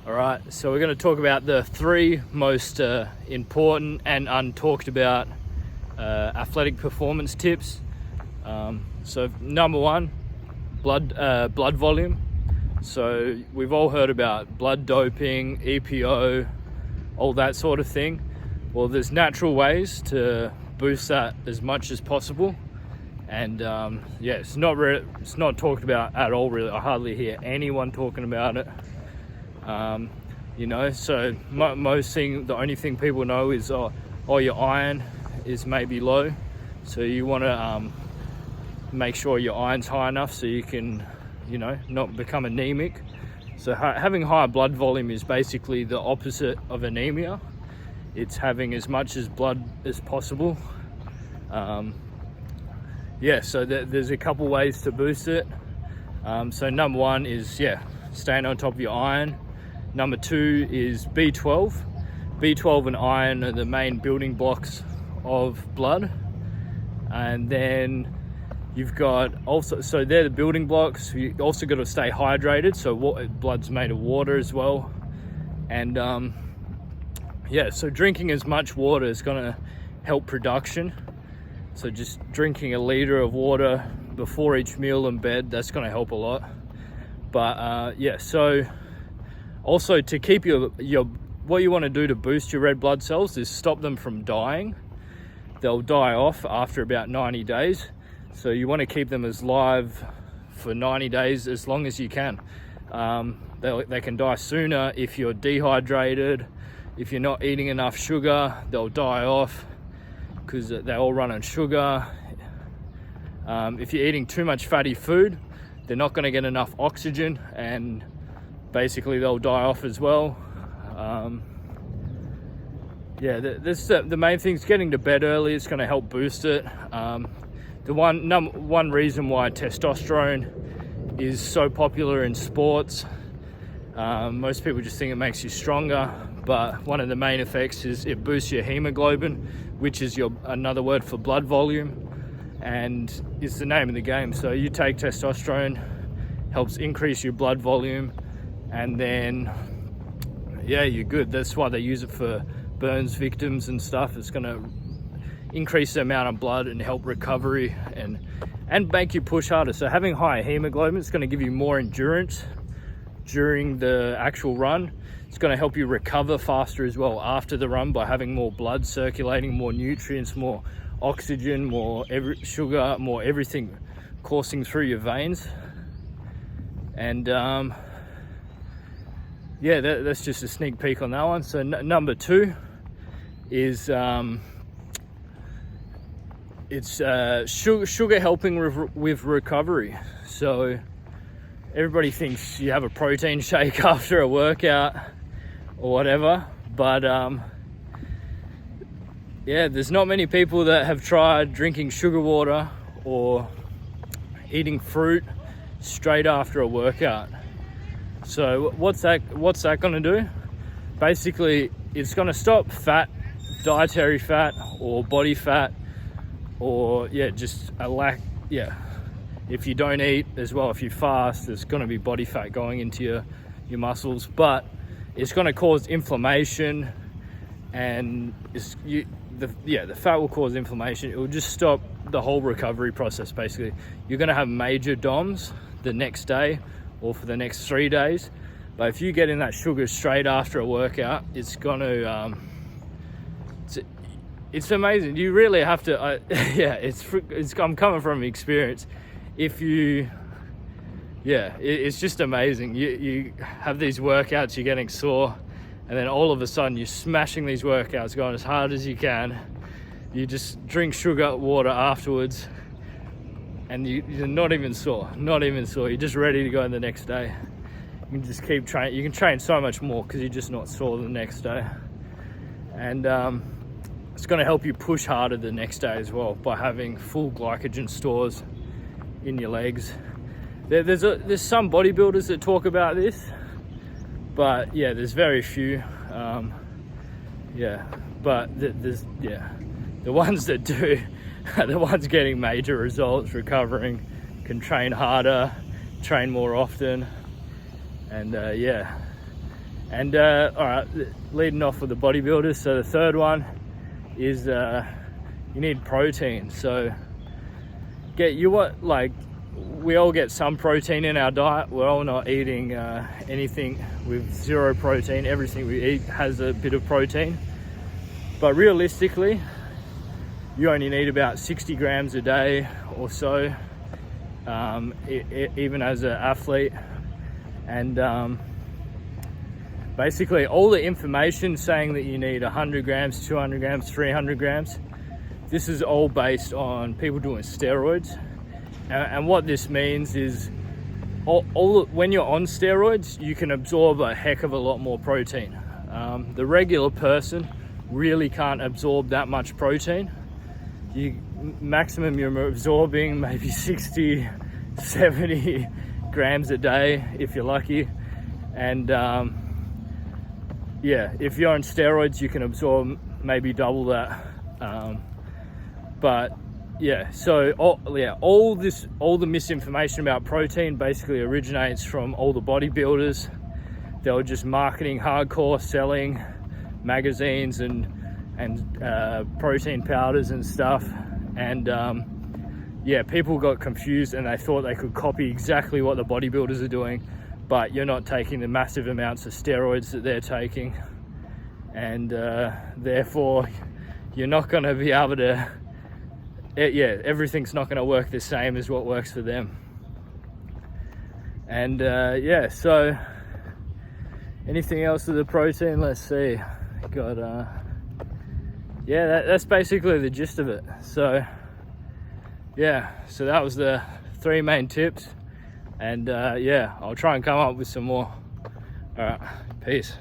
All right, so we're going to talk about the three most important and untalked about athletic performance tips. So number one, blood volume. So we've all heard about blood doping, EPO, all that sort of thing. Well, there's natural ways to boost that as much as possible. And it's not talked about at all, really. I hardly hear anyone talking about it. So the only thing people know is your iron is maybe low, so you want to make sure your iron's high enough so you can not become anemic. So having high blood volume is basically the opposite of anemia. It's having as much as blood as possible. So there's a couple ways to boost it. So number one is staying on top of your iron. Number two is B12. B12 and iron are the main building blocks of blood. And then you've got so they're the building blocks. You also got to stay hydrated. So blood's made of water as well. And so drinking as much water is going to help production. So just drinking a liter of water before each meal in bed, that's going to help a lot. But so also to keep your what you want to do to boost your red blood cells is stop them from dying. They'll die off after about 90 days. So you want to keep them as live for 90 days as long as you can. They can die sooner if you're dehydrated, if you're not eating enough sugar, they'll die off because they all run on sugar. If you're eating too much fatty food, they're not going to get enough oxygen and basically they'll die off as well. The main thing is getting to bed early. It's going to help boost it. The one reason why testosterone is so popular in sports, most people just think it makes you stronger, but one of the main effects is it boosts your hemoglobin, which is another word for blood volume, and it's the name of the game. So you take testosterone, helps increase your blood volume, and then you're good. That's why they use it for burns victims and stuff. It's going to increase the amount of blood and help recovery and make you push harder. So having higher hemoglobin is going to give you more endurance during the actual run. It's going to help you recover faster as well after the run by having more blood circulating, more nutrients, more oxygen, more sugar, more everything coursing through your veins. And that's just a sneak peek on that one. So number two is sugar helping with recovery. So everybody thinks you have a protein shake after a workout or whatever, but there's not many people that have tried drinking sugar water or eating fruit straight after a workout. So what's that going to do? Basically, it's going to stop fat, dietary fat or body fat, or just a lack. If you don't eat as well, if you fast, there's going to be body fat going into your muscles, but it's going to cause inflammation, and the fat will cause inflammation. It will just stop the whole recovery process. Basically, you're going to have major DOMs the next day or for the next 3 days. But if you get in that sugar straight after a workout, it's going to it's amazing. You really have to I'm coming from experience. If you it's just amazing. You have these workouts, you're getting sore, and then all of a sudden you're smashing these workouts, going as hard as you can. You just drink sugar water afterwards, and you're not even sore. You're just ready to go the next day. You can just keep training. You can train so much more because you're just not sore the next day. And it's going to help you push harder the next day as well by having full glycogen stores in your legs. There's some bodybuilders that talk about this, but there's very few. The ones that do are the ones getting major results, recovering, can train harder, train more often, and And all right, leading off with the bodybuilders. So the third one is you need protein. So we all get some protein in our diet. We're all not eating anything with zero protein. Everything we eat has a bit of protein, but realistically you only need about 60 grams a day or so, even as an athlete. And basically all the information saying that you need 100 grams, 200 grams, 300 grams, this is all based on people doing steroids. And what this means is when you're on steroids, you can absorb a heck of a lot more protein. The regular person really can't absorb that much protein. Maximum you're absorbing maybe 60, 70 grams a day if you're lucky. And yeah, if you're on steroids, you can absorb maybe double that. But yeah, so all the misinformation about protein basically originates from all the bodybuilders. They were just marketing hardcore, selling magazines and protein powders and stuff. And yeah, people got confused and they thought they could copy exactly what the bodybuilders are doing, but you're not taking the massive amounts of steroids that they're taking, and therefore you're not going to be able to, everything's not going to work the same as what works for them. And yeah, so anything else with the protein? Let's see. Got yeah, that's basically the gist of it. So yeah, so that was the 3 main tips, and yeah, I'll try and come up with some more. All right, peace.